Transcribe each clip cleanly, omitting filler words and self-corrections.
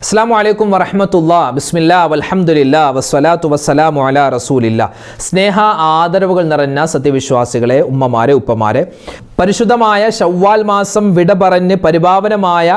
അസ്സലാമു അലൈക്കും വറഹ്മത്തുള്ളാഹി ബിസ്മില്ലാ വൽഹംദുലില്ലാ വസ്സലാത്തു വസ്സലാമു അലാ റസൂലില്ലാ. സ്നേഹ ആദരവുകൾ നിറഞ്ഞ സത്യവിശ്വാസികളെ, ഉമ്മമാരെ, ഉപ്പമാരെ, പരിശുദ്ധമായ ശവ്വാൽ മാസം വിട പറഞ്ഞ് പരിപാവനമായ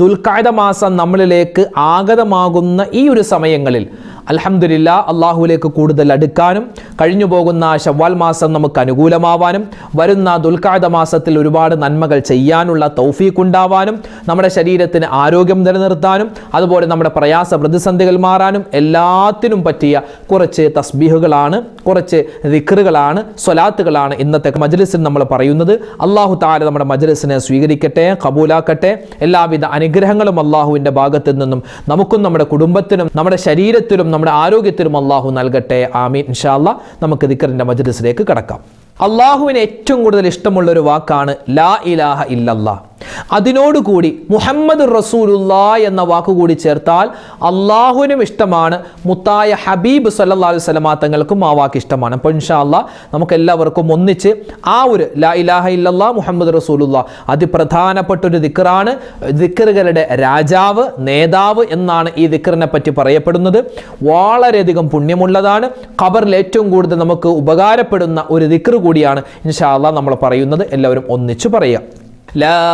ദുൽഖഅദ മാസം നമ്മളിലേക്ക് ആഗതമാകുന്ന ഈ ഒരു സമയങ്ങളിൽ അൽഹംദുലില്ലാ അള്ളാഹുവിലേക്ക് കൂടുതൽ അടുക്കാനും കഴിഞ്ഞു പോകുന്ന ശവ്വാൽ മാസം നമുക്ക് അനുകൂലമാവാനും വരുന്ന ദുൽഖഅദ മാസത്തിൽ ഒരുപാട് നന്മകൾ ചെയ്യാനുള്ള തൗഫീഖ് ഉണ്ടാവാനും നമ്മുടെ ശരീരത്തിന് ആരോഗ്യം നിലനിർത്താനും അതുപോലെ നമ്മുടെ പ്രയാസ പ്രതിസന്ധികൾ മാറാനും എല്ലാത്തിനും പറ്റിയ കുറച്ച് തസ്ബീഹുകളാണ്, കുറച്ച് ദിക്റുകളാണ്, സ്വലാത്തുകളാണ് ഇന്നത്തെ മജ്ലിസിൽ നമ്മൾ പറയുന്നത്. അല്ലാഹു തആല നമ്മുടെ മജ്ലിസിനെ സ്വീകരിക്കട്ടെ, ഖബൂലാക്കട്ടെ. എല്ലാവിധ അനുഗ്രഹങ്ങളും അല്ലാഹുവിൻ്റെ ഭാഗത്തു നിന്നും നമുക്കും നമ്മുടെ കുടുംബത്തിനും നമ്മുടെ ശരീരത്തിലും നമ്മുടെ ആരോഗ്യത്തിനും അല്ലാഹു നൽകട്ടെ. ആമീൻ. ഇൻഷാ അല്ലാഹ് നമുക്ക് ദിക്റിന്റെ മജ്ലിസിലേക്ക് കടക്കാം. അള്ളാഹുവിന് ഏറ്റവും കൂടുതൽ ഇഷ്ടമുള്ള ഒരു വാക്കാണ് ലാ ഇലാഹ ഇല്ലല്ലാഹ്. അതിനോടുകൂടി മുഹമ്മദ് റസൂലുള്ളാഹ് എന്ന വാക്കുകൂടി ചേർത്താൽ അള്ളാഹുവിനും ഇഷ്ടമാണ്, മുത്തായ ഹബീബ് സല്ലല്ലാഹു അലൈഹി വസല്ലമ തങ്ങൾക്കും ആ വാക്ക് ഇഷ്ടമാണ്. അപ്പോൾ ഇൻഷാ അല്ലാഹ് നമുക്ക് എല്ലാവർക്കും ഒന്നിച്ച് ആ ഒരു ലാ ഇലാഹ ഇല്ലല്ലാഹ് മുഹമ്മദ് റസൂലുള്ളാഹ് അതിപ്രധാനപ്പെട്ടൊരു ദിക്റാണ്. ദിക്റുകളുടെ രാജാവ്, നേതാവ് എന്നാണ് ഈ ദിക്റിനെ പറ്റി പറയപ്പെടുന്നത്. വളരെയധികം പുണ്യമുള്ളതാണ്. ഖബറിൽ ഏറ്റവും കൂടുതൽ നമുക്ക് ഉപകാരപ്പെടുന്ന ഒരു ദിക്ർ കൂടിയാണ് ഇൻഷാ അല്ലാഹ് നമ്മൾ പറയുന്നത്. എല്ലാവരും ഒന്നിച്ചു പറയുക. لا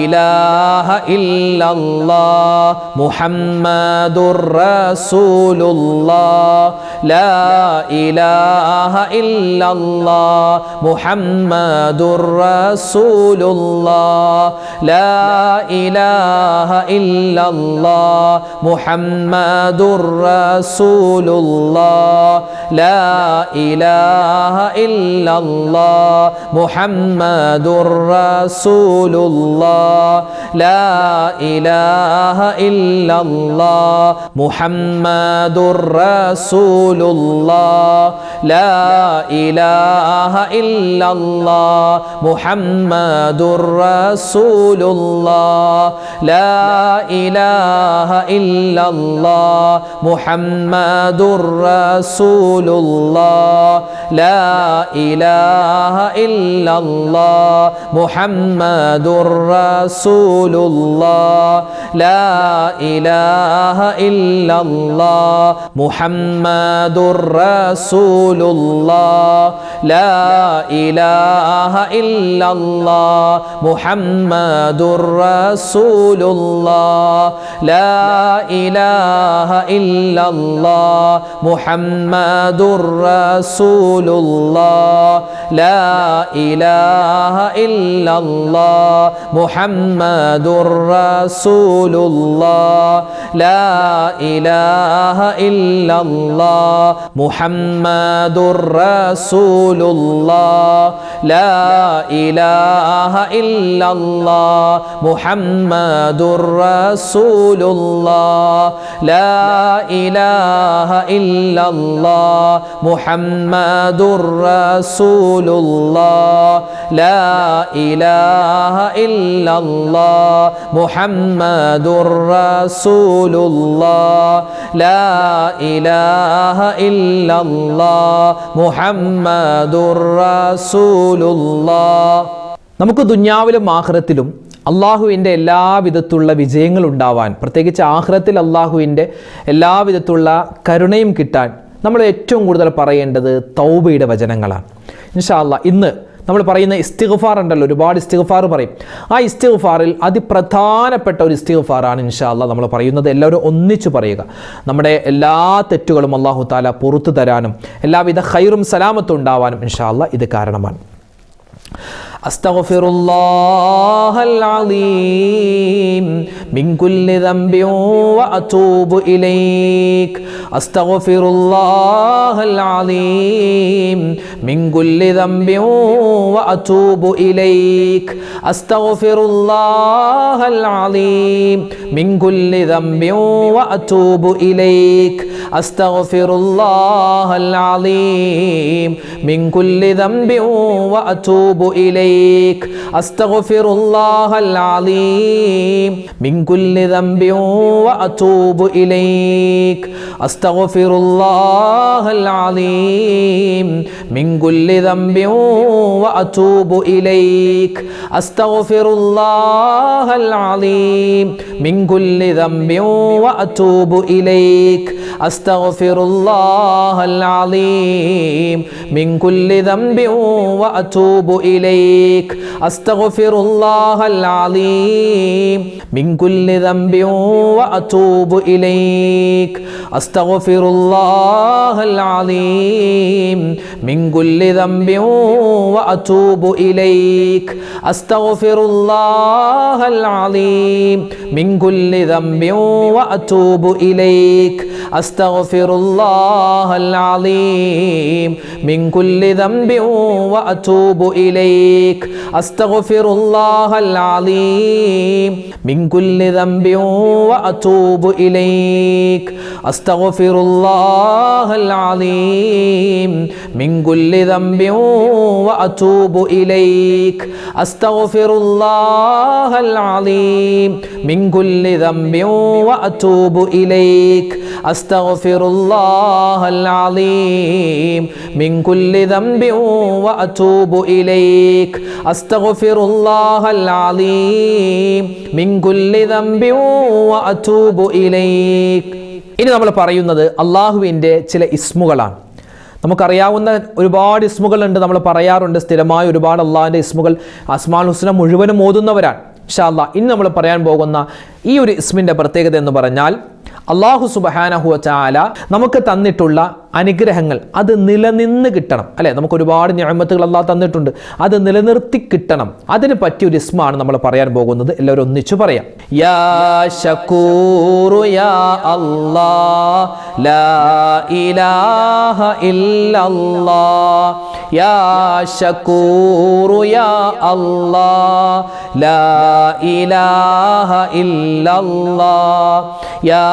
إله إلا الله محمد رسول الله. لا إله إلا الله محمد رسول الله. لا إله إلا الله محمد رسول الله. لا إله إلا الله محمد رسول الله. لا إله إلا الله محمد رسول الله. لا إله إلا الله محمد رسول الله. لا إله إلا الله محمد رسول الله. لا إله إلا الله محمد رسول الله. لا إله إلا الله محمد رسول الله. لا إله إلا الله محمد رسول الله. لا إله إلا الله محمد رسول الله. لا إله إلا الله محمد رسول الله. لا إله إلا الله محمد رسول الله. لا إله إلا الله محمد رسول الله. لا إله إلا الله محمد رسول الله. لا إله إلا الله محمد رسول الله. لا إله إلا الله محمد رسول الله. നമുക്ക് ദുനിയാവിലും ആഖിറത്തിലും അള്ളാഹുവിൻ്റെ എല്ലാവിധത്തുള്ള വിജയങ്ങൾ ഉണ്ടാവാൻ, പ്രത്യേകിച്ച് ആഖിറത്തിൽ അള്ളാഹുവിൻ്റെ എല്ലാവിധത്തുള്ള കരുണയും കിട്ടാൻ നമ്മൾ ഏറ്റവും കൂടുതൽ പറയേണ്ടത് തൗബയുടെ വചനങ്ങളാണ്. ഇൻഷാ അല്ലാഹ് ഇന്ന് നമ്മൾ പറയുന്ന ഇസ്തിഗ്ഫാർ ഉണ്ടല്ലോ, ഒരുപാട് ഇസ്തിഗ്ഫാർ പറയും. ആ ഇസ്തിഗ്ഫാറിൽ അതിപ്രധാനപ്പെട്ട ഒരു ഇസ്തിഗ്ഫാറാണ് ഇൻഷാ അല്ലാഹ് നമ്മൾ പറയുന്നത്. എല്ലാവരും ഒന്നിച്ചു പറയുക. നമ്മുടെ എല്ലാ തെറ്റുകളും അല്ലാഹു തആല പുറത്തു തരാനും എല്ലാവിധ ഖൈറും സലാമത്തും ഉണ്ടാവാനും ഇൻഷാ അല്ലാഹ് ഇത് കാരണമാണ്. അസ്തഗ്ഫിറുല്ലാഹൽ അലീം മിൻ കുല്ലി ദംബിൻ വഅതൂബു ഇലൈക്. അസ്തഗ്ഫിറുല്ലാഹൽ അലീം മിൻ കുല്ലി ദംബിൻ വഅതൂബു ഇലൈക്. അസ്തഗ്ഫിറുല്ലാഹൽ അലീം മിൻ കുല്ലി ദംബിൻ വഅതൂബു ഇലൈക്. അസ്തഗ്ഫിറുല്ലാഹൽ അലീം മിൻ കുല്ലി ദംബിൻ വഅതൂബു ഇലൈക് അസ്തഗ്ഫിറുല്ലാഹൽ അലീം മിൻ കുല്ലി ദംബിൻ വഅതൂബു ഇലൈക് അസ്തഗ്ഫിറുല്ലാഹൽ അലീം മിൻ കുല്ലി ദംബിൻ വഅതൂബു ഇലൈക് അസ്തഗ്ഫിറുല്ലാഹൽ അലീം മിൻ കുല്ലി ദംബിൻ വഅതൂബു ഇലൈക് അസ്തഗ്ഫിറുല്ലാഹൽ അലീം മിൻ കുല്ലി ദംബിൻ വഅതൂബു ഇലൈക് അസ്തഗ്ഫിറുല്ലാഹൽ അലീം മിൻ കുല്ലി ദംബിൻ വഅതൂബു ഇലൈക് അസ്തഗ്ഫിറുല്ലാഹൽ അലീം മിൻ കുല്ലി ദംബിൻ വഅതൂബു ഇലൈക് അസ്തഗ്ഫിറുല്ലാഹൽ അലീം മിൻ കുല്ലി ദംബിൻ വഅതൂബു ഇലൈക് അസ്തഗ്ഫിറുല്ലാഹൽ അലീം മിൻ കുല്ലി ദംബിൻ വഅതൂബു ഇലൈക് അസ്തഗ്ഫിറുല്ലാഹൽ അലീം മിൻ കുല്ലി ദംബിൻ വഅതൂബു ഇലൈക് അസ്തഗ്ഫിറുല്ലാഹൽ അലീം മിൻ കുല്ലി ദംബിൻ വഅതൂബു ഇലൈക് അസ്തഗ്ഫിറുല്ലാഹൽ അലീം മിൻ കുല്ലി ദംബിൻ വഅതൂബു ഇലൈക് അസ്തഗ്ഫിറുല്ലാഹൽ അലീം മിൻ കുല്ലി ദംബിൻ വഅതൂബു ഇലൈക് അസ്തഗ്ഫിറുല്ലാഹൽ അലീം മിൻ കുല്ലി ദംബിൻ വഅതൂബു ഇലൈക്. ഇനി നമ്മൾ പറയുന്നത് അള്ളാഹുവിൻ്റെ ചില ഇസ്മുകളാണ്. നമുക്കറിയാവുന്ന ഒരുപാട് ഇസ്മുകളുണ്ട്, നമ്മൾ പറയാറുണ്ട് സ്ഥിരമായ ഒരുപാട് അള്ളാഹിൻ്റെ ഇസ്മുകൾ. അസ്മാഉൽ ഹുസ്ന മുഴുവനും ഓതുന്നവരാണ്. ഇൻഷാ അല്ലാഹ് ഇന്ന് നമ്മൾ പറയാൻ പോകുന്ന ഈ ഒരു ഇസ്മിൻ്റെ പ്രത്യേകത എന്ന് പറഞ്ഞാൽ അല്ലാഹു സുബ്ഹാനഹു വ തആല നമുക്ക് തന്നിട്ടുള്ള അനുഗ്രഹങ്ങൾ അത് നിലനിന്ന് കിട്ടണം. അല്ലേ, നമുക്ക് ഒരുപാട് നിഅമത്തുകൾ അല്ലാഹു തന്നിട്ടുണ്ട്, അത് നിലനിർത്തി കിട്ടണം. അതിന് പറ്റിയ ഒരു ഇസ്മാണ് നമ്മൾ പറയാൻ പോകുന്നത്. എല്ലാവരും ഒന്നിച്ചു പറയാം. യാ ശകൂറു യാ അല്ലാഹ് ലാ ഇലാഹ ഇല്ലല്ലാഹ് യാ ശകൂറു യാ അല്ലാഹ് ലാ ഇലാഹ ഇല്ലല്ലാഹ് യാ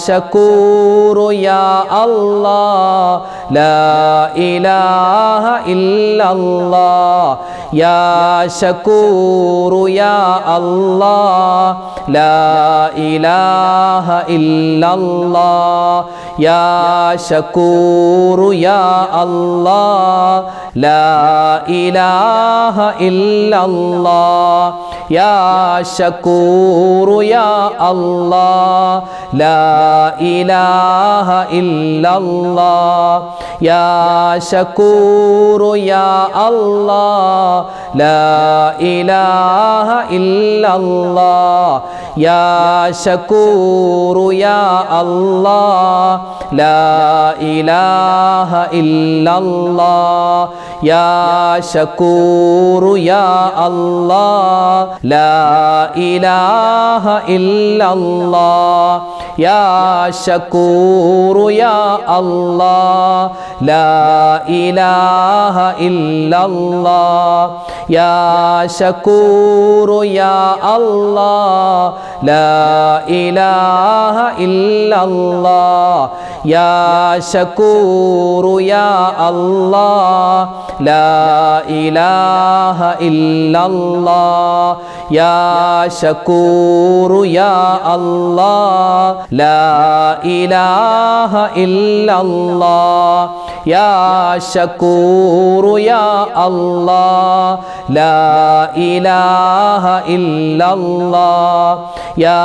ശകൂറു യാ അല്ലാഹ് ലാ ഇലാഹ ഇല്ലല്ലാഹ് യാ ശകൂറു യാ അല്ലാഹ് ലാ ഇലാഹ ഇല്ലല്ലാഹ് യാ ശകൂറു യാ അല്ലാഹ് ലാ ഇലാഹ ഇല്ലല്ലാഹ് യാ ശകൂറു യാ അല്ലാഹ് ലാ ഇലാഹ ഇല്ലല്ലാഹ് യാ ശകൂറു യാ അല്ലാഹ് ലാ ഇലാഹ ഇല്ലല്ലാഹ് യാ ശകൂറു യാ അല്ലാഹ് ലാ ഇലാഹ ഇല്ലല്ലാഹ് യാ ശകൂറു യാ അല്ലാഹ് ലാ ഇലാഹ ഇല്ലല്ലാഹ് യാ ശകൂറു യാ അല്ലാഹ് ലാ ഇലാഹ ഇല്ലല്ലാഹ് യാ ശകൂറു യാ അല്ലാഹ് ലാ ഇലാഹ ഇല്ലല്ലാഹ് യാ ശകൂറു യാ അല്ലാഹ് ലാ ഇലാഹ ഇല്ലല്ലാഹ് യാ ശകൂറു യാ അല്ലാഹ് ലാ ഇലാഹ ഇല്ലല്ലാഹ് യാ ശകൂറു യാ അല്ലാഹ് ലാ ഇലാഹ ഇല്ലല്ലാഹ് യാ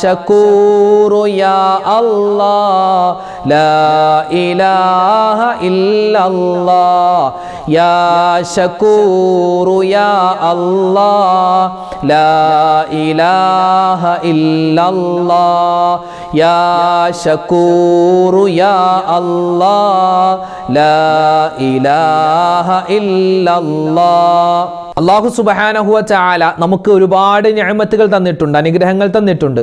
ശകൂറു യാ അല്ലാഹ് ലാ ഇലാഹ ഇല്ലല്ലാഹ് യാ ശകൂറു യാ അല്ലാഹ് ലാ ഇലാഹ ഇല്ലല്ലാഹ് യാ ശകൂറു യാ അല്ലാഹ് ലാ ഇലാഹ ഇല്ലല്ലാഹ്. അല്ലാഹു സുബ്ഹാനഹു വ തആല നമുക്ക് ഒരുപാട് നിഅമത്തുകൾ തന്നിട്ടുണ്ട്, അനുഗ്രഹങ്ങൾ തന്നിട്ടുണ്ട്.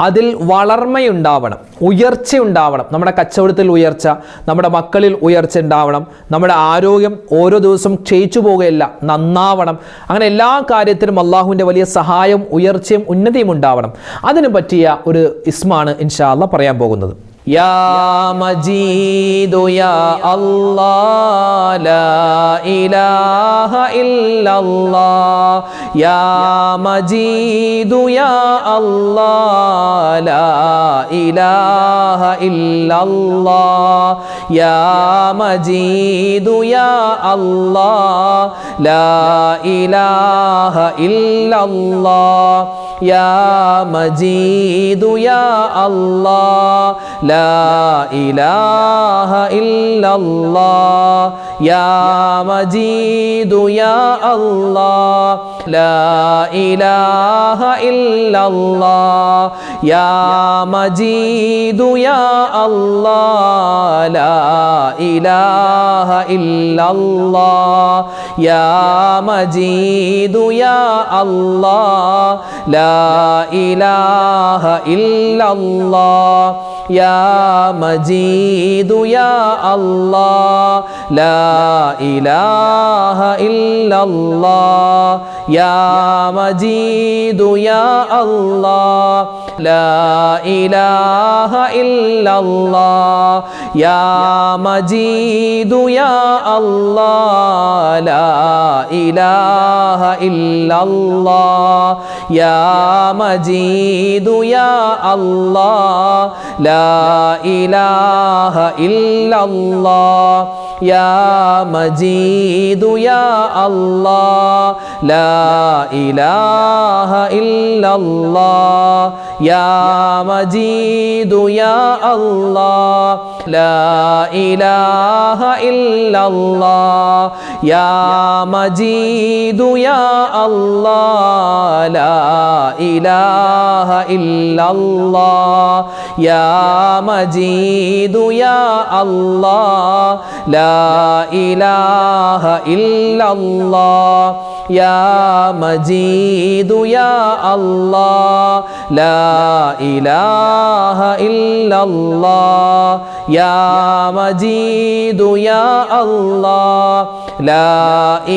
അതിൽ വളർമ്മയുണ്ടാവണം, ഉയർച്ചയുണ്ടാവണം. നമ്മുടെ കച്ചവടത്തിൽ ഉയർച്ച, നമ്മുടെ മക്കളിൽ ഉയർച്ച ഉണ്ടാവണം, നമ്മുടെ ആരോഗ്യം ഓരോ ദിവസവും ക്ഷയിച്ചു പോകുകയല്ല, നന്നാവണം. അങ്ങനെ എല്ലാ കാര്യത്തിലും അള്ളാഹുവിൻ്റെ വലിയ സഹായം, ഉയർച്ചയും ഉന്നതിയും ഉണ്ടാവണം. അതിനു പറ്റിയ ഒരു ഇസ്മാണ് ഇൻഷാ അല്ലാഹ് പറയാൻ പോകുന്നത്. يا مجيد يا الله لا إله إلا الله يا مجيد يا الله لا إله إلا الله يا مجيد يا الله لا إله إلا الله يا مجيد يا الله لا إله إلا الله يا مجيد يا الله لا إله إلا الله يا مجيد يا الله لا إله إلا الله يا مجيد يا الله لا إله إلا الله يا مجيد يا الله لا إله إلا الله يا مجيد يا الله لا إله إلا الله يا مجيد يا الله لا إله إلا الله يا مجيد يا الله لا إله إلا الله يا مجيد يا الله لا إله إلا الله يا مجيد يا الله لا إله إلا الله يا مجيد يا الله لا إله إلا الله يا مجيد يا الله لا إله إلا الله يا مجيد يا الله لا إله إلا الله يا مجيد يا الله لا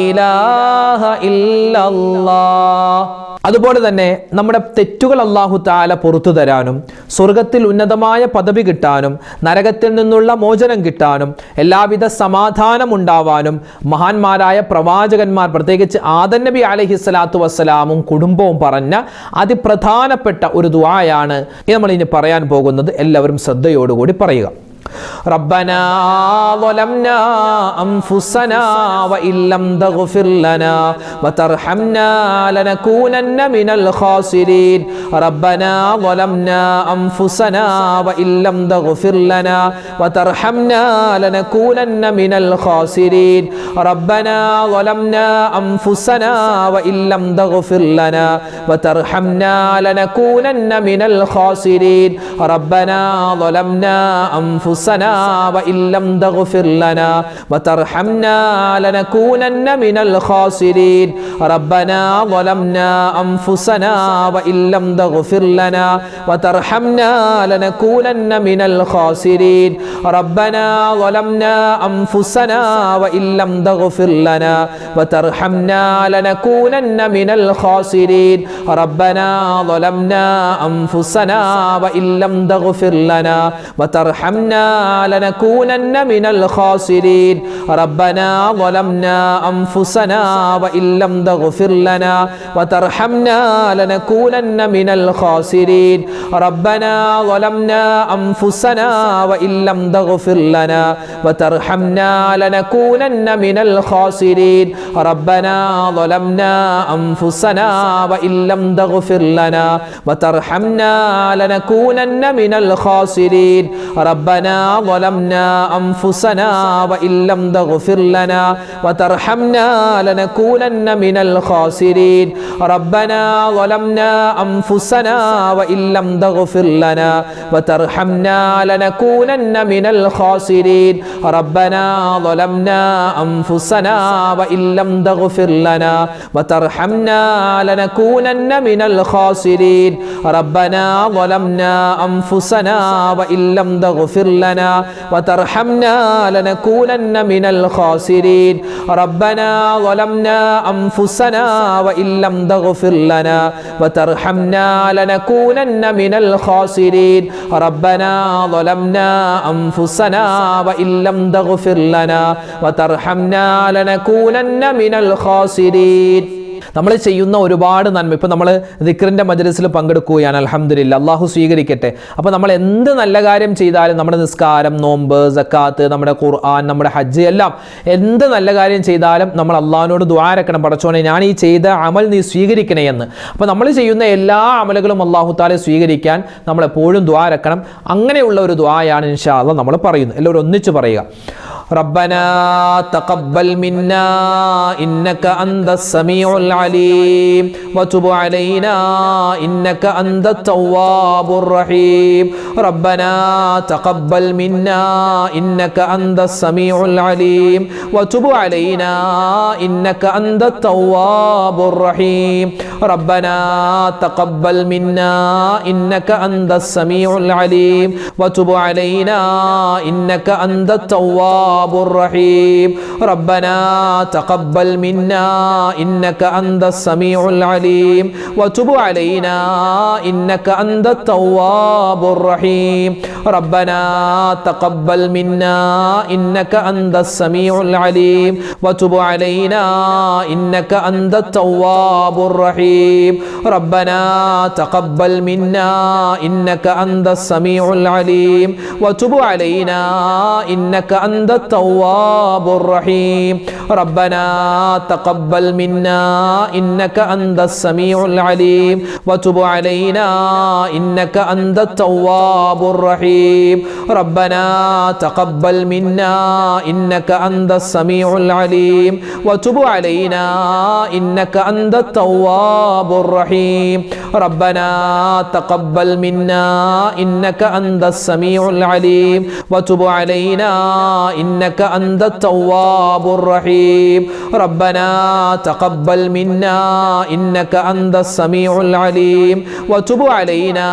إله إلا الله. അതുപോലെ തന്നെ നമ്മുടെ തെറ്റുകൾ അല്ലാഹു തആല പുറത്തു തരാനും സ്വർഗ്ഗത്തിൽ ഉന്നതമായ പദവി കിട്ടാനും നരകത്തിൽ നിന്നുള്ള മോചനം കിട്ടാനും എല്ലാവിധ സമാധാനം ഉണ്ടാവാനും മഹാന്മാരായ പ്രവാചകന്മാർ പ്രത്യേകിച്ച് ആദം നബി അലൈഹിസ്സലാത്തു വസ്സലാമും കുടുംബവും പറഞ്ഞ അതിപ്രധാനപ്പെട്ട ഒരു ദുആയാണ് നമ്മൾ ഇനി പറയാൻ പോകുന്നത്. എല്ലാവരും ശ്രദ്ധയോടുകൂടി പറയുക. ربنا ظلمنا أنفسنا وإن لم تغفر لنا وترحمنا لنكونن من الخاسرين ربنا ظلمنا أنفسنا وإن لم تغفر لنا وترحمنا لنكونن من الخاسرين ربنا ظلمنا أنفسنا وإن لم تغفر لنا وترحمنا لنكونن من الخاسرين ربنا ظلمنا أنفسنا وإن لم تغفر لنا وترحمنا لنكونن من الخاسرين ربنا ظلمنا أنفسنا وإن لم تغفر لنا وترحمنا لنكونن من الخاسرين ربنا ظلمنا أنفسنا وإن لم تغفر لنا وترحمنا لنكونن من الخاسرين ربنا ظلمنا أنفسنا وإن لم تغفر لنا وترحمنا لنكونن من الخاسرين ربنا ظلمنا أنفسنا وإن لم تغفر لنا وترحمنا لنكونن من الخاسرين ربنا ظلمنا أنفسنا وإن لم تغفر لنا وترحمنا لنكونن من الخاسرين ربنا ظلمنا أنفسنا وإن لم تغفر لنا وترحمنا لنكونن من الخاسرين ربنا ظلمنا أنفسنا وإن لم تغفر لنا وترحمنا لنكونن من الخاسرين ربنا ظلمنا أنفسنا وإن لم تغفر لنا وترحمنا لنكونن من الخاسرين ربنا ظلمنا أنفسنا وإن لم تغفر لنا وترحمنا لنكونن من الخاسرين ربنا ظلمنا أنفسنا وإن لم تغفر لنا وترحمنا لنكونن من الخاسرين ربنا ظلمنا أنفسنا وإن لم تغفر لنا وترحمنا لنكونن من الخاسرين ربنا ظلمنا أنفسنا وإن لم تغفر لنا وترحمنا لنكونن من الخاسرين. നമ്മൾ ചെയ്യുന്ന ഒരുപാട് നന്മ, ഇപ്പം നമ്മൾ ദിക്റിൻ്റെ മജ്‌ലിസിൽ പങ്കെടുക്കുകയാണ്, അൽഹംദുലില്ലാ, അള്ളാഹു സ്വീകരിക്കട്ടെ. അപ്പോൾ നമ്മൾ എന്ത് നല്ല കാര്യം ചെയ്താലും, നമ്മുടെ നിസ്കാരം, നോമ്പ്, സക്കാത്ത്, നമ്മുടെ ഖുർആൻ, നമ്മുടെ ഹജ്ജ്, എല്ലാം എന്ത് നല്ല കാര്യം ചെയ്താലും നമ്മൾ അള്ളാഹിനോട് ദുആ രക്കണം, പടച്ചോനെ ഞാൻ ഈ ചെയ്ത അമൽ നീ സ്വീകരിക്കണേ എന്ന്. അപ്പോൾ നമ്മൾ ചെയ്യുന്ന എല്ലാ അമലുകളും അള്ളാഹു തആല സ്വീകരിക്കാൻ നമ്മളെപ്പോഴും ദുആ രക്കണം. അങ്ങനെയുള്ള ഒരു ദുആയാണ് ഇൻഷാ അല്ലാഹ് നമ്മൾ പറയുന്നത്. എല്ലാവരും ഒന്നിച്ച് പറയുക. ربنا تقبل منا إنك أنت السميع العليم وتب علينا إنك أنت التواب الرحيم ربنا تقبل منا إنك أنت السميع العليم وتب علينا إنك أنت التواب الرحيم ربنا تقبل منا إنك أنت السميع العليم وتب علينا إنك أنت التواب الرحيم ربنا تقبل منا إنك أنت السميع العليم وتب علينا إنك أنت التواب الرحيم ربنا تقبل منا إنك أنت السميع العليم وتب علينا إنك أنت التواب الرحيم ربنا تقبل منا إنك أنت السميع العليم وتب علينا إنك أنت التواب الرحيم ربنا تقبل منا إنك أنت السميع العليم وتب علينا إنك أنت التواب الرحيم ربنا تقبل منا إنك أنت السميع العليم وتب علينا إنك أنت التواب الرحيم ربنا تقبل منا إنك أنت السميع العليم وتب علينا إنك أنت التواب الرحيم ربنا تقبل منا إنك أنت السميع العليم وتب علينا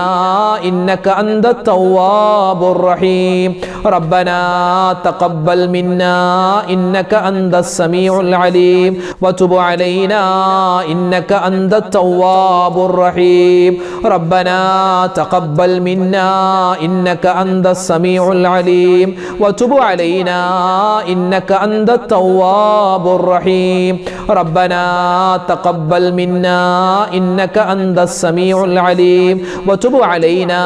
إنك أنت التواب الرحيم ربنا تقبل منا إنك أنت السميع العليم وتب علينا إنك أنت التواب الرحيم ربنا تقبل منا إنك أنت السميع العليم وتب علينا إنك أنت التواب الرحيم ربنا تقبل منا إنك أنت السميع العليم وتب علينا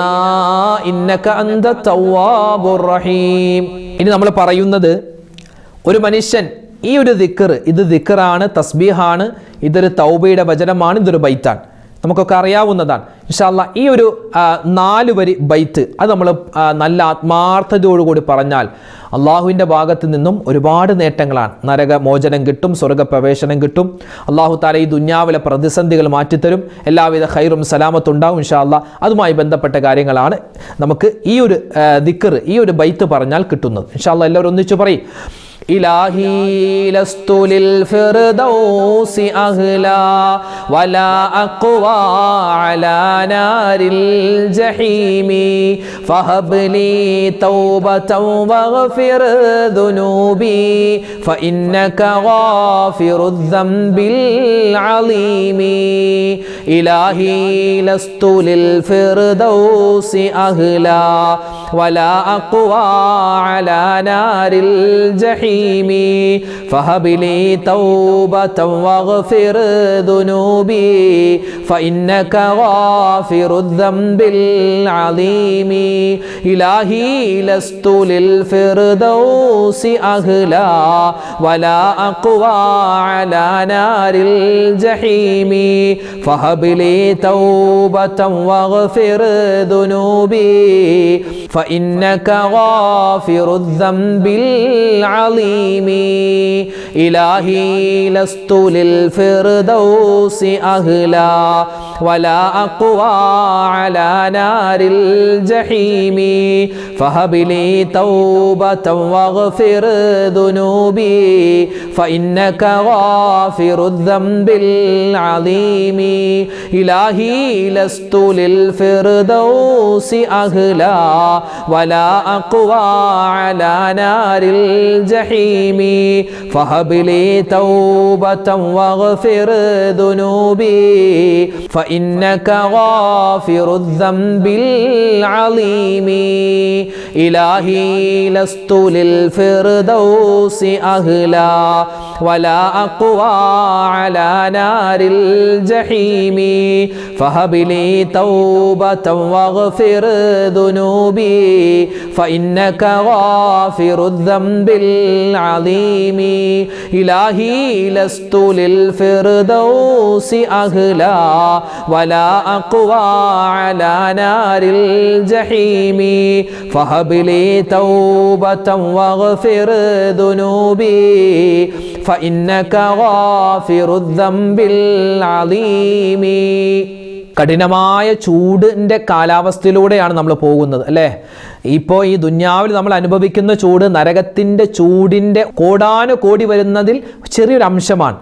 إنك أنت التواب الرحيم. ഇനി നമ്മൾ പറയുന്നത്, ഒരു മനുഷ്യൻ ഈ ഒരു ദിക്ർ, ഇത് ദിക്റാണ്, തസ്ബീഹാണ്, ഇതൊരു തൗബയുടെ വചനമാണ്, ഇതൊരു ബൈത്താണ്, നമുക്കൊക്കെ അറിയാവുന്നതാണ്. ഇൻഷാ അല്ലാഹ് ഈ ഒരു 4 വരി ബൈത്ത് അത് നമ്മൾ നല്ല ആത്മാർത്ഥതയോടുകൂടി പറഞ്ഞാൽ അള്ളാഹുവിൻ്റെ ഭാഗത്ത് നിന്നും ഒരുപാട് നേട്ടങ്ങളാണ്. നരകമോചനം കിട്ടും, സ്വർഗ്ഗപ്രവേശനം കിട്ടും, അള്ളാഹു തആല ഈ ദുനിയാവിലെ പ്രതിസന്ധികൾ മാറ്റിത്തരും, എല്ലാവിധ ഖൈറും സലാമത്തും ഉണ്ടാവും ഇൻഷാ അല്ലാഹ്. അതുമായി ബന്ധപ്പെട്ട കാര്യങ്ങളാണ് നമുക്ക് ഈ ഒരു ദിക്ർ, ഈ ഒരു ബൈത്ത് പറഞ്ഞാൽ കിട്ടുന്നത്. ഇൻഷാ അല്ലാഹ് എല്ലാവരും ഒന്നിച്ച് പറയും. إلهي لست للفردوس أهلا ولا أقوى على نار الجحيم فهب لي توبة واغفر ذنوبي فإنك غافر الذنب العظيم إلهي لست للفردوس أهلا ولا أقوى على نار الجحيم فهب لي توبة واغفر ذنوبي فإنك غافر الذنب العظيم إلهي لست للفردوس أهلا ولا أقوى على نار الجحيم فهب لي توبة واغفر ذنوبي فإنك غافر الذنب العظيم إلهي لست للفردوس أهلا ولا أقوى على نار الجحيم فهب لي توبة واغفر ذنوبي فإنك غافر الذنب العظيم إلهي لست للفردوس أهلا ولا أقوى على نار الجحيم فهب لي توبة واغفر ذنوبي فإنك غافر الذنب العظيم إلهي لست للفردوس أهلا ولا أقوى على نار الجحيم فهب لي توبة واغفر ذنوبي فإنك غافر الذنب العظيم إلهي لست للفردوس أهلا ولا أقوى على نار الجحيم فهب لي توبة واغفر ذنوبي فإنك غافر الذنب العظيم. കഠിനമായ ചൂടിൻ്റെ കാലാവസ്ഥയിലൂടെയാണ് നമ്മൾ പോകുന്നത് അല്ലേ. ഇപ്പോൾ ഈ ദുന്യാവിൽ നമ്മൾ അനുഭവിക്കുന്ന ചൂട് നരകത്തിൻ്റെ ചൂടിൻ്റെ കോടാനുകോടി വരുന്നതിൽ ചെറിയൊരു അംശമാണ്.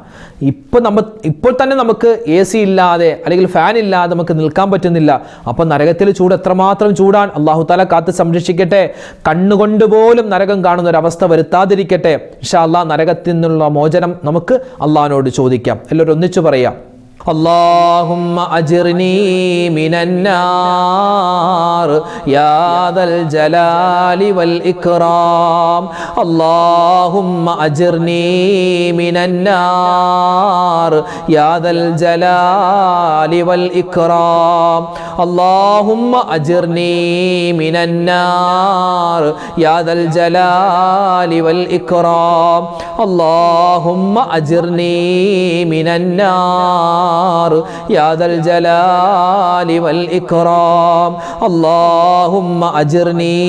ഇപ്പോൾ തന്നെ നമുക്ക് AC ഇല്ലാതെ അല്ലെങ്കിൽ ഫാൻ ഇല്ലാതെ നമുക്ക് നിൽക്കാൻ പറ്റുന്നില്ല. അപ്പോൾ നരകത്തിലെ ചൂട് എത്രമാത്രം ചൂടാണ്. അല്ലാഹു തആല കാത്ത് സംരക്ഷിക്കട്ടെ. കണ്ണുകൊണ്ട് പോലും നരകം കാണുന്ന ഒരു അവസ്ഥ വരുത്താതിരിക്കട്ടെ. ഇൻഷാ അല്ലാഹ് നരകത്തിൽ നിന്നുള്ള മോചനം നമുക്ക് അള്ളാഹുവിനോട് ചോദിക്കാം. എല്ലാവരും ഒന്നിച്ചു പറയാം. اللهم أجرني من النار يا ذا الجلال والإكرام اللهم أجرني من النار يا ذا الجلال والإكرام اللهم أجرني من النار يا ذا الجلال والإكرام اللهم أجرني من النار يا ذا الجلال والإكرام اللهم أجرني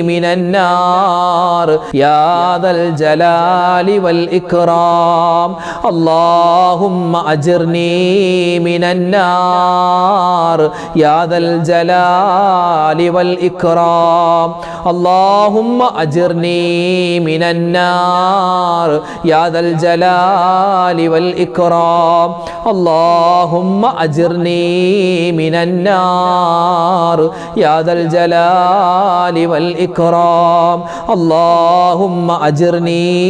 من النار يا ذا الجلال والإكرام اللهم أجرني من النار يا ذا الجلال والإكرام اللهم أجرني من النار يا ذا الجلال والإكرام اللهم أجرني من النار يا ذا الجلال والإكرام اللهم أجرني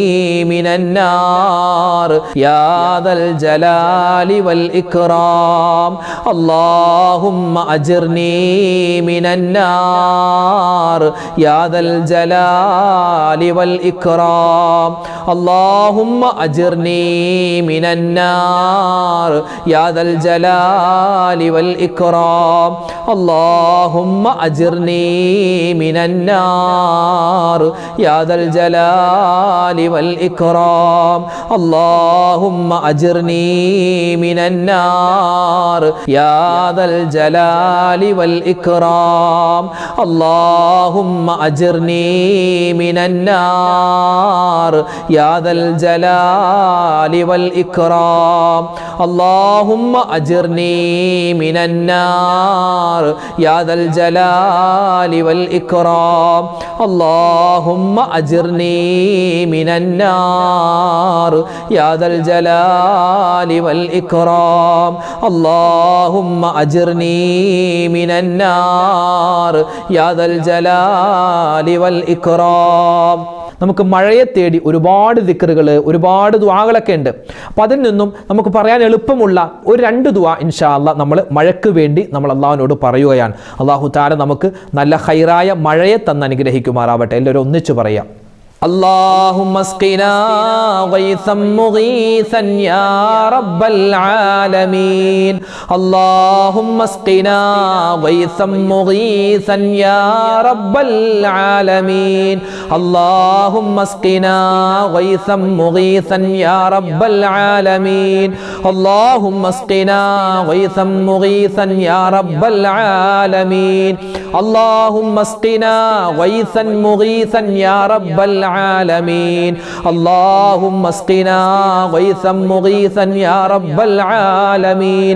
من النار يا ذا الجلال والإكرام اللهم أجرني من النار يا ذا الجلال والإكرام اللهم أجرني من النار يا ذا الجلال والإكرام اللهم أجرني من النار يا ذا الجلال والإكرام اللهم أجرني من النار يا ذا الجلال والإكرام اللهم أجرني من النار يا ذا الجلال والإكرام اللهم أجرني من النار يا ذا الجلال والإكرام اللهم أجرني من النار يا ذا الجلال والإكرام اللهم أجرني من النار يا ذا الجلال والإكرام. നമുക്ക് മഴയെ തേടി ഒരുപാട് ദിക്റുകൾ ഒരുപാട് ദുആകളൊക്കെ ഉണ്ട്. അപ്പോൾ അതിൽ നിന്നും നമുക്ക് പറയാൻ എളുപ്പമുള്ള ഒരു 2 ദുആ ഇൻഷാ അല്ലാഹ് നമ്മൾ മഴയ്ക്ക് വേണ്ടി നമ്മൾ അള്ളാഹുവിനോട് പറയുകയാണ്. അല്ലാഹു തആല നമുക്ക് നല്ല ഖൈറായ മഴയെ തന്ന് അനുഗ്രഹിക്കുമാറാവട്ടെ. എല്ലാവരും ഒന്നിച്ചു പറയാം. اللهم اسقنا غيثا مغيثا يا رب العالمين اللهم اسقنا غيثا مغيثا يا رب العالمين اللهم اسقنا غيثا مغيثا يا رب العالمين اللهم اسقنا غيثا مغيثا يا رب العالمين اللهم اسقنا غيثا مغيثا يا رب العالمين اللهم اسقنا غيثا مغيثا يا رب العالمين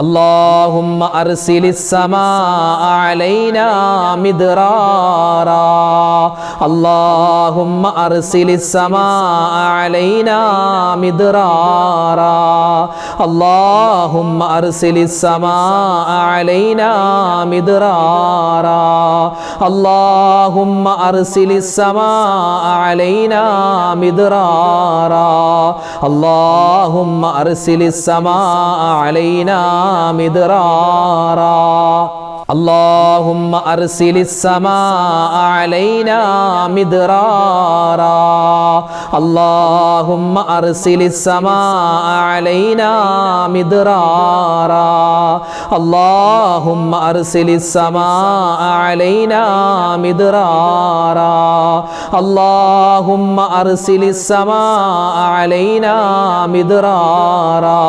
اللهم أرسل السماء علينا مدرارا اللهم أرسل السماء علينا مدرارا اللهم أرسل السماء علينا مدرارا اللهم أرسل السماء علينا مدرارا اللهم أرسل السماء علينا مدرارا اللهم أرسل السماء علينا مدرارا اللهم أرسل السماء علينا مدرارا اللهم أرسل السماء علينا مدرارا اللهم أرسل السماء علينا مدرارا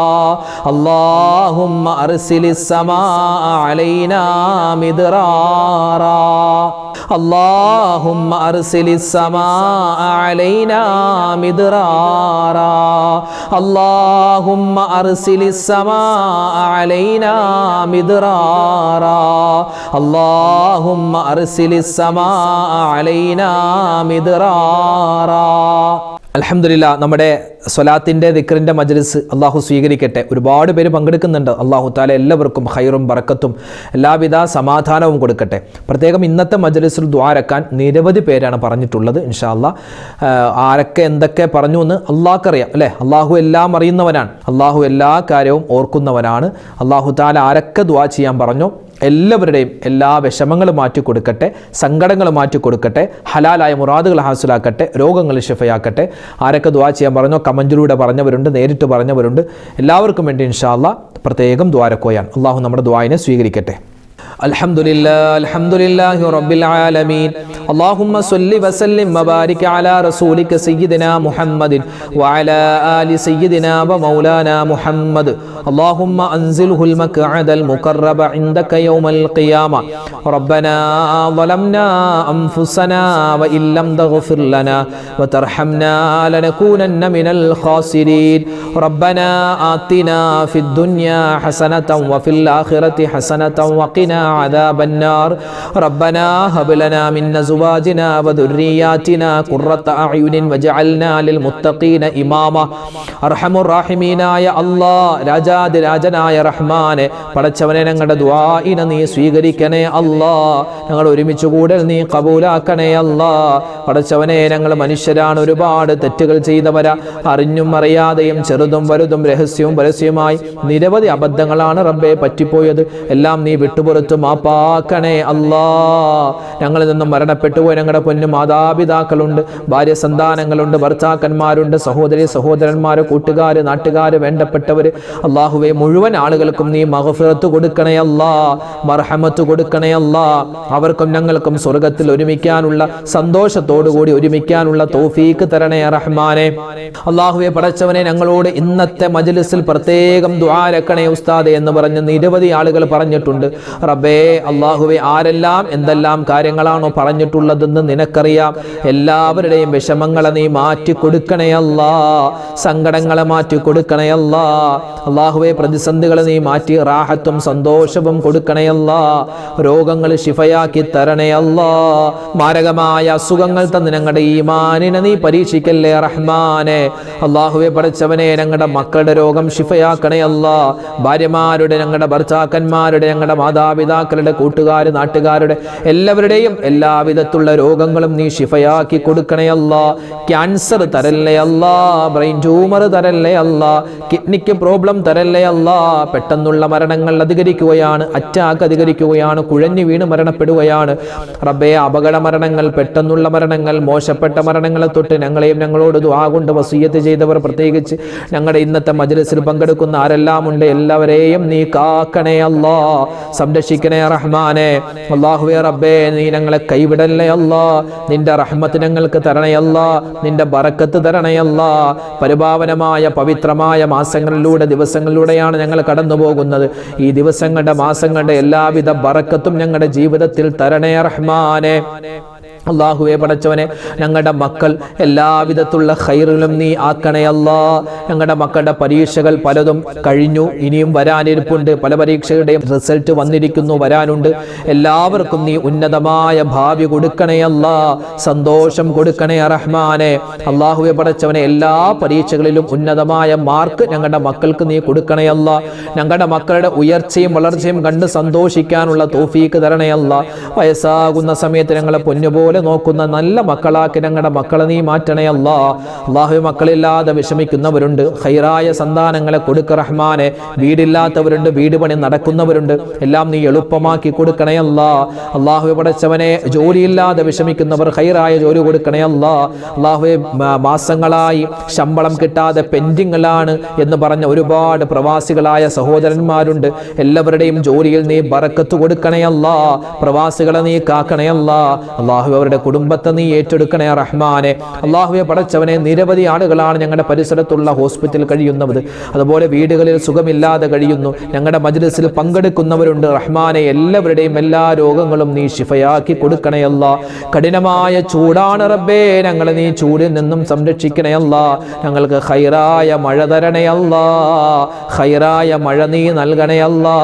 اللهم أرسل السماء علينا مدرارا اللهم أرسل السماء علينا مدرارا اللهم أرسل السماء علينا مدرارا اللهم أرسل السماء علينا مدرارا അൽഹംദുലില്ലാ നമ്മുടെ സ്വലാത്തിൻ്റെ ദിക്റിൻ്റെ മജ്ലിസ് അള്ളാഹു സ്വീകരിക്കട്ടെ. ഒരുപാട് പേര് പങ്കെടുക്കുന്നുണ്ട്. അള്ളാഹു താല എല്ലാവർക്കും ഖൈറും ബറക്കത്തും എല്ലാവിധ സമാധാനവും കൊടുക്കട്ടെ. പ്രത്യേകം ഇന്നത്തെ മജ്ലിസിൽ ദുആരക്കാൻ നിരവധി പേരാണ് പറഞ്ഞിട്ടുള്ളത്. ഇൻഷാ അല്ലാഹ് ആരൊക്കെ എന്തൊക്കെ പറഞ്ഞു എന്ന് അള്ളാഹ്ക്കറിയാം അല്ലേ. അള്ളാഹു എല്ലാം അറിയുന്നവനാണ്. അള്ളാഹു എല്ലാ കാര്യവും ഓർക്കുന്നവനാണ്. അള്ളാഹു താല ആരൊക്കെ ദുആ ചെയ്യാൻ പറഞ്ഞു എല്ലാവരുടെയും എല്ലാ വിഷമങ്ങളും മാറ്റി കൊടുക്കട്ടെ, സങ്കടങ്ങൾ മാറ്റി കൊടുക്കട്ടെ, ഹലാലായ മുറാദുകൾ ഹാസിലാക്കട്ടെ, രോഗങ്ങൾ ശിഫയാക്കട്ടെ. ആരൊക്കെ ദുആ ചെയ്യാൻ പറഞ്ഞോ കമൻറ്റിലൂടെ പറഞ്ഞവരുണ്ട്, നേരിട്ട് പറഞ്ഞവരുണ്ട്. എല്ലാവർക്കും വേണ്ടി ഇൻഷാ അല്ലാഹ് പ്രത്യേകം ദുആരക്കോയാണ്. അള്ളാഹു നമ്മുടെ ദുആയിനെ സ്വീകരിക്കട്ടെ. അൽഹംദുലില്ലാഹി റബ്ബിൽ ആലമീൻ. اللهم صل وسلم وبارك على رسولك سيدنا محمد وعلى آل سيدنا ومولانا محمد. اللهم أنزله المقعد المقرب عندك يوم القيامة. ربنا ظلمنا أنفسنا وإن لم تغفر لنا وترحمنا لنكونن من الخاسرين. ربنا آتنا في الدنيا حسنة وفي الآخرة حسنة وقنا عذاب النار. ربنا هب لنا من أزواجنا وذرياتنا قرة أعين واجعلنا للمتقين إماما. أرحم الراحمين يا الله. രാജാതിരാജനായ റഹ്മാനെ, പടച്ചവനെ ഞങ്ങളുടെ ദുആഇനെ നീ സ്വീകരിക്കണേ അല്ലാ. ഞങ്ങൾ ഒരുമിച്ച് കൂടൽ നീ കബൂലാക്കണേ അല്ലാ. പടച്ചവനെ, ഞങ്ങൾ മനുഷ്യരാണ്, ഒരുപാട് തെറ്റുകൾ ചെയ്തവരാ. അറിഞ്ഞും അറിയാതെയും ചെറുതും വലുതും രഹസ്യവും പരസ്യവുമായി നിരവധി അബദ്ധങ്ങളാണ് റബ്ബേ പറ്റിപ്പോയത്. എല്ലാം നീ വിട്ടുപുറത്തു മാപ്പാക്കണേ അല്ലാ. ഞങ്ങളിൽ നിന്നും മരണപ്പെട്ടുപോയി ഞങ്ങളുടെ പൊന്നു മാതാപിതാക്കളുണ്ട്, ഭാര്യ സന്താനങ്ങളുണ്ട്, ഭർത്താക്കന്മാരുണ്ട്, സഹോദരി സഹോദരന്മാര്, കൂട്ടുകാര്, നാട്ടുകാര്, വേണ്ടപ്പെട്ടവര്. അല്ലാഹുവേ, മുഴുവൻ ആളുകൾക്കും നീ മഗ്ഫിറത്ത് കൊടുക്കണേ അല്ലാ, മർഹമത്ത് കൊടുക്കണേ അല്ലാ. അവർക്കും ഞങ്ങൾക്കും സ്വർഗത്തിൽ ഒരുമിക്കാനുള്ള, സന്തോഷത്തോടുകൂടി ഒരുമിക്കാനുള്ള തൗഫീക്ക് തരണേ റഹ്മാനെ. അല്ലാഹുവേ, പടച്ചവനെ, ഞങ്ങളോട് ഇന്നത്തെ മജ്ലിസിൽ പ്രത്യേകം ദുആരക്കണേ ഉസ്താദെ എന്ന് പറഞ്ഞ് നിരവധി ആളുകൾ പറഞ്ഞിട്ടുണ്ട്. റബ്ബേ അല്ലാഹുവേ, ആരെല്ലാം എന്തെല്ലാം കാര്യങ്ങളാണോ പറഞ്ഞിട്ടുള്ളതെന്ന് നിനക്കറിയാം. എല്ലാവരുടെയും വിഷമങ്ങളെ നീ മാറ്റി കൊടുക്കണേ അല്ലാ, സങ്കടങ്ങളെ മാറ്റി കൊടുക്കണേ അല്ലാ. അല്ലാഹുവേ, പ്രതിസന്ധികളെ നീ മാറ്റി റാഹത്തും സന്തോഷവും കൊടുക്കണേ അല്ലാ. രോഗങ്ങൾ ശിഫയാക്കി തരണേ അല്ലാ. മാരകമായ അസുഖങ്ങൾ തന്ന് ഞങ്ങളുടെ ഈമാനിനെ നീ പരീക്ഷിക്കല്ലേ റഹ്മാനെ. അല്ലാഹുവേ, പടച്ചവനെ, ഞങ്ങളുടെ മക്കളുടെ രോഗം ശിഫയാക്കണേ അല്ലാ. ഭാര്യമാരുടെ, ഞങ്ങളുടെ ഭർത്താക്കന്മാരുടെ, ഞങ്ങളുടെ മാതാപിതാക്കളുടെ, കൂട്ടുകാർ, നാട്ടുകാരുടെ എല്ലാവരുടെയും എല്ലാവിധത്തുള്ള രോഗങ്ങളും നീ ശിഫയാക്കി കൊടുക്കണേ അല്ലാ. ക്യാൻസർ തരല്ലേ അല്ലാ, ബ്രെയിൻ ട്യൂമർ തരല്ലേ അല്ലാ, കിഡ്നിക്ക് പ്രോബ്ലം തരല്ലേ അല്ലാ. പെട്ടെന്നുള്ള മരണങ്ങൾ അധികരിക്കുകയാണ്, അറ്റാക്ക് അധികരിക്കുകയാണ്, കുഴഞ്ഞു വീണ് മരണപ്പെടുകയാണ് റബ്ബേ. അപകട മരണങ്ങൾ, പെട്ടെന്നുള്ള മരണങ്ങൾ, മോശപ്പെട്ട മരണങ്ങളെ തൊട്ട് ഞങ്ങളെയും ഞങ്ങളോട് ദുആ കൊണ്ട് വസിയ്യത്ത് ചെയ്തവർ, പ്രത്യേകിച്ച് ഞങ്ങളുടെ ഇന്നത്തെ മജ്ലിസിൽ പങ്കെടുക്കുന്ന ആരെല്ലാം ഉണ്ട് എല്ലാവരെയും നീ കാക്കണേ അല്ലാ, സംരക്ഷിക്കണേ റഹ്മാനെ. അല്ലാഹുവേ റബ്ബേ, നീ ഞങ്ങളെ കൈവിടല്ലേ അല്ലാ. നിന്റെ റഹ്മത്ത് ഞങ്ങൾക്ക് തരണേ അല്ലാ, നിന്റെ ബറക്കത്ത് തരണേ അല്ലാ. പരിപാവനമായ പവിത്രമായ മാസങ്ങളിലൂടെ, ദിവസങ്ങളിലൂടെയാണ് ഞങ്ങൾ കടന്നു പോകുന്നത്. ഈ ദിവസങ്ങളുടെ, മാസങ്ങളുടെ എല്ലാവിധ ബറക്കത്തും ഞങ്ങളുടെ ജീവിതത്തിൽ തരണേ റഹ്മാനെ. അല്ലാഹുവേ പടച്ചവനെ, ഞങ്ങളുടെ മക്കൾ എല്ലാവിധത്തുള്ള ഖൈറിലും നീ ആക്കണേ അല്ലാ. ഞങ്ങളുടെ മക്കളുടെ പരീക്ഷകൾ പലതും കഴിഞ്ഞു, ഇനിയും വരാനിരിപ്പുണ്ട്. പല പരീക്ഷകളുടെയും റിസൾട്ട് വന്നിരിക്കുന്നു, വരാനുണ്ട്. എല്ലാവർക്കും നീ ഉന്നതമായ ഭാവി കൊടുക്കണേ അല്ലാ, സന്തോഷം കൊടുക്കണേ റഹ്മാനെ. അല്ലാഹുവേ പടച്ചവനെ, എല്ലാ പരീക്ഷകളിലും ഉന്നതമായ മാർക്ക് ഞങ്ങളുടെ മക്കൾക്ക് നീ കൊടുക്കണേ അല്ലാ. ഞങ്ങളുടെ മക്കളുടെ ഉയർച്ചയും വളർച്ചയും കണ്ട് സന്തോഷിക്കാനുള്ള തൗഫീക്ക് തരണേ അല്ലാ. വയസ്സാകുന്ന സമയത്ത് ഞങ്ങളെ പൊന്നുപോലെ നോക്കുന്ന നല്ല മക്കളാക്കി ഞങ്ങളുടെ മക്കളെ നീ മാറ്റണേ അല്ലാ. അല്ലാഹുവേ, മക്കളില്ലാതെ വിഷമിക്കുന്നവരുണ്ട്, ഖൈറായ സന്താനങ്ങളെ കൊടുക്ക റഹ്മാനെ. വീടില്ലാത്തവരുണ്ട്, വീട് പണി നടക്കുന്നവരുണ്ട്, എല്ലാം നീ എളുപ്പമാക്കി കൊടുക്കണേ അല്ലാ. അല്ലാഹുവേ പടച്ചവനെ, ജോലിയില്ലാതെ വിഷമിക്കുന്നവർ ഖൈറായ ജോലി കൊടുക്കണേ അല്ലാ. അല്ലാഹുവേ, മാസങ്ങളായി ശമ്പളം കിട്ടാതെ പെൻഡിങ്ങിലാണ് എന്ന് പറഞ്ഞ ഒരുപാട് പ്രവാസികളായ സഹോദരന്മാരുണ്ട്. എല്ലാവരുടെയും ജോലിയിൽ നീ ബറക്കത്ത് കൊടുക്കണേ അല്ലാ. പ്രവാസികളെ നീ കാക്കണേ അല്ലാ. അല്ലാഹുവേ, അവരുടെ കുടുംബത്തെ നീ ഏറ്റെടുക്കണേ റഹ്മാനെ. അല്ലാഹുവേ പടച്ചവനെ, നിരവധി ആളുകളാണ് ഞങ്ങളുടെ പരിസരത്തുള്ള ഹോസ്പിറ്റലിൽ കഴിയുന്നവർ, അതുപോലെ വീടുകളിൽ സുഖമില്ലാതെ കഴിയുന്നു. ഞങ്ങളുടെ മജ്ലിസിൽ പങ്കെടുക്കുന്നവരുണ്ട് റഹ്മാനെ. എല്ലാവരുടെയും എല്ലാ രോഗങ്ങളും നീ ശിഫയാക്കി കൊടുക്കണേ അല്ലാ. കഠിനമായ ചൂടാണ് റബ്ബേ, ഞങ്ങളെ നീ ചൂടിൽ നിന്നും സംരക്ഷിക്കണേ അല്ലാ. ഞങ്ങൾക്ക് ഖൈറായ മഴ തരണേ അല്ലാ, ഖൈറായ മഴ നീ നൽകണേ അല്ലാ.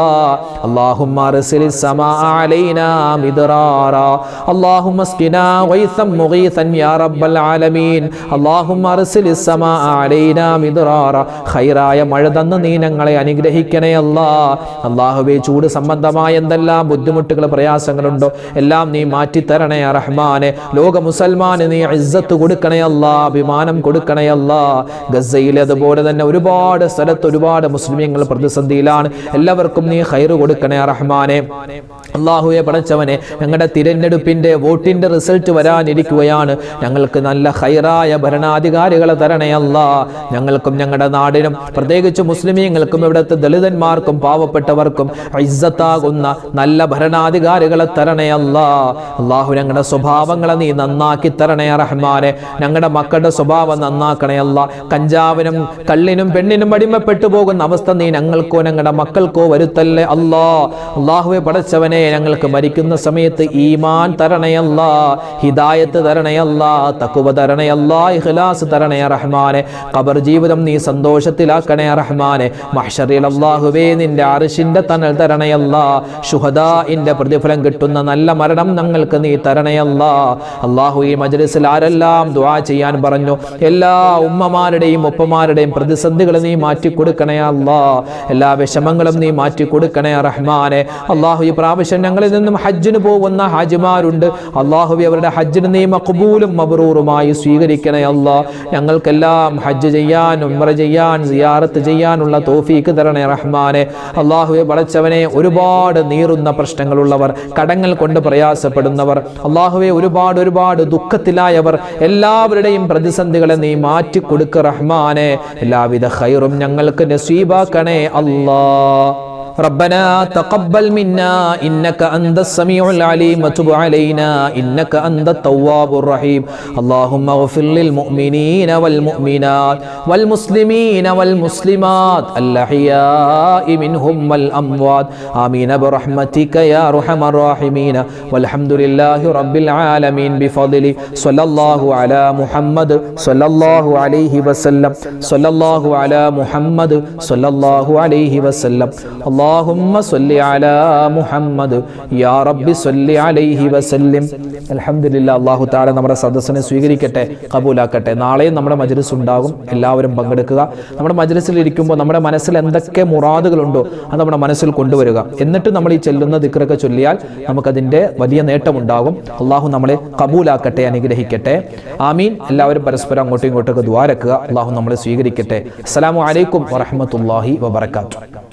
അല്ലാഹുമ്മ അർസിലിസ് സമാ അലൈനാ മിദ്റാറാ, അല്ലാഹുമ്മ اسقنا غيثا مغيثا يا رب العالمين. اللهم ارسل السماء علينا مدرارا. ഖൈറായ മഴ തന്ന് നീ ഞങ്ങളെ അനുഗ്രഹിക്കണേ അല്ലാ. അല്ലാഹുവേ, ചൂട് സംബന്ധമായ എന്തെല്ലാം ബുദ്ധിമുട്ടുകൾ പ്രയാസങ്ങളുണ്ടോ എല്ലാം നീ മാറ്റിത്തരണേ റഹ്മാനെ. ലോക മുസൽമാന് നീ ഇസ്സത്ത് കൊടുക്കണേ അല്ലാ, അഭിമാനം കൊടുക്കണേ അല്ലാ. ഗസയിൽ അതുപോലെ തന്നെ ഒരുപാട് സ്ഥലത്ത് ഒരുപാട് മുസ്ലിമീങ്ങൾ പ്രതിസന്ധിയിലാണ്. എല്ലാവർക്കും നീ ഖൈർ കൊടുക്കണേ റഹ്മാനെ. അല്ലാഹുവേ പടച്ചവനെ, ഞങ്ങളുടെ തിരഞ്ഞെടുപ്പിന്റെ വോട്ടിന്റെ റിസൾട്ട് വരാനിരിക്കുകയാണ്. ഞങ്ങൾക്ക് നല്ല ഖൈറായ ഭരണാധികാരികളെ തരണേ അല്ലാ. ഞങ്ങൾക്കും ഞങ്ങളുടെ നാടിനും പ്രത്യേകിച്ച് മുസ്ലിമീങ്ങൾക്കും ഇവിടുത്തെ ദളിതന്മാർക്കും പാവപ്പെട്ടവർക്കും ഇസ്സത്താകുന്ന നല്ല ഭരണാധികാരികളെ തരണേ അല്ലാ. അല്ലാഹു, ഞങ്ങളുടെ സ്വഭാവങ്ങളെ നീ നന്നാക്കി തരണേ റഹ്മാനെ. ഞങ്ങളുടെ മക്കളുടെ സ്വഭാവം നന്നാക്കണേ അല്ലാ. കഞ്ചാവിനും കള്ളിനും പെണ്ണിനും അടിമപ്പെട്ടു പോകുന്ന അവസ്ഥ നീ ഞങ്ങൾക്കോ ഞങ്ങളുടെ മക്കൾക്കോ വരുത്തല്ലേ അല്ലാ. അല്ലാഹുവേ പടച്ചവനെ, ഞങ്ങൾക്ക് മരിക്കുന്ന സമയത്ത് ഈമാൻ തരണേ അല്ലാ, ഹിദായത്ത് തരണേ അല്ലാ, തഖ്വ തരണേ അല്ലാ, ഇഖ്ലാസ് തരണേ റഹ്മാനെ. ഖബർ ജീവിതം നീ സന്തോഷത്തിലാക്കണേ റഹ്മാനെ. മഹ്ശറിൽ അല്ലാഹുവേ, നിന്റെ അർശിന്റെ തണൽ തരണേ അല്ലാ. ശുഹദാഇന്റെ പ്രതിഫലം കിട്ടുന്ന നല്ല മരണം ഞങ്ങൾക്ക് നീ തരണേ അല്ലാ. അല്ലാഹു, ഈ മജ്ലിസിൽ ആരെല്ലാം ദുആ ചെയ്യാൻ പറഞ്ഞു എല്ലാ ഉമ്മമാരുടെയും ഉപ്പമാരുടെയും പ്രതിസന്ധികൾ നീ മാറ്റി കൊടുക്കണേ അല്ലാ. എല്ലാ വിഷമങ്ങളും നീ മാറ്റി കൊടുക്കണേ റഹ്മാനെ. അല്ലാഹു, ഈ പ്രാവശ്യം ഞങ്ങളിൽ നിന്നും ഹജ്ജിന് പോകുന്ന ഹാജിമാരുണ്ട്. അല്ലാഹുവേ, അവരുടെ ഹജ്ജിന് നീ മഖ്ബൂലും മബ്റൂറുമായി സ്വീകരിക്കണേ അല്ലാ. ഞങ്ങൾക്കെല്ലാം ഹജ്ജ് ചെയ്യാൻ, ഉംറ ചെയ്യാൻ, സിയാറത്ത് ചെയ്യാനുള്ള തൗഫീക്ക് തരണേ റഹ്മാനെ. അല്ലാഹുവേ പടച്ചവനെ, ഒരുപാട് നീറുന്ന പ്രശ്നങ്ങളുള്ളവർ, കടങ്ങൾ കൊണ്ട് പ്രയാസപ്പെടുന്നവർ, അല്ലാഹുവേ ഒരുപാട് ദുഃഖത്തിലായവർ, എല്ലാവരുടെയും പ്രതിസന്ധികളെ നീ മാറ്റി കൊടുക്ക റഹ്മാനെ. എല്ലാവിധ ഖൈറും ഞങ്ങൾക്ക് നസീബാക്കണേ അല്ലാ. ربنا تقبل منا إنك أنت السميع العليم وتب علينا إنك أنت التواب الرحيم. اللهم اغفر للمؤمنين والمؤمنات والمسلمين والمسلمات الأحياء منهم والأموات آمين برحمتك يا أرحم الراحمين. والحمد لله رب العالمين بفضله. صلى الله على محمد صلى الله عليه وسلم. صلى الله على محمد صلى الله عليه وسلم. اللهم صل على محمد يا رب صل عليه وسلم. അൽഹംദുലില്ലാ. അല്ലാഹു തആല നമ്മുടെ സദസ്സിനെ സ്വീകരിക്കട്ടെ, കബൂലാക്കട്ടെ. നാളെയും നമ്മുടെ മജ്ലിസ് ഉണ്ടാകും, എല്ലാവരും പങ്കെടുക്കുക. നമ്മുടെ മജ്ലിസിൽ ഇരിക്കുമ്പോൾ നമ്മുടെ മനസ്സിൽ എന്തൊക്കെ മുറാദുകളുണ്ടോ അത് നമ്മുടെ മനസ്സിൽ കൊണ്ടുവരിക. എന്നിട്ട് നമ്മൾ ഈ ചെല്ലുന്ന ദിക്റൊക്കെ ചൊല്ലിയാൽ നമുക്കതിൻ്റെ വലിയ നേട്ടമുണ്ടാകും. അല്ലാഹു നമ്മളെ കബൂലാക്കട്ടെ, അനുഗ്രഹിക്കട്ടെ. ആമീൻ. എല്ലാവരും പരസ്പരം അങ്ങോട്ടും ഇങ്ങോട്ടൊക്കെ ദുആ രക്കുക. അല്ലാഹു നമ്മളെ സ്വീകരിക്കട്ടെ. അസ്സലാമു അലൈക്കും വറഹ്മത്തുള്ളാഹി വബറകാതുഹു.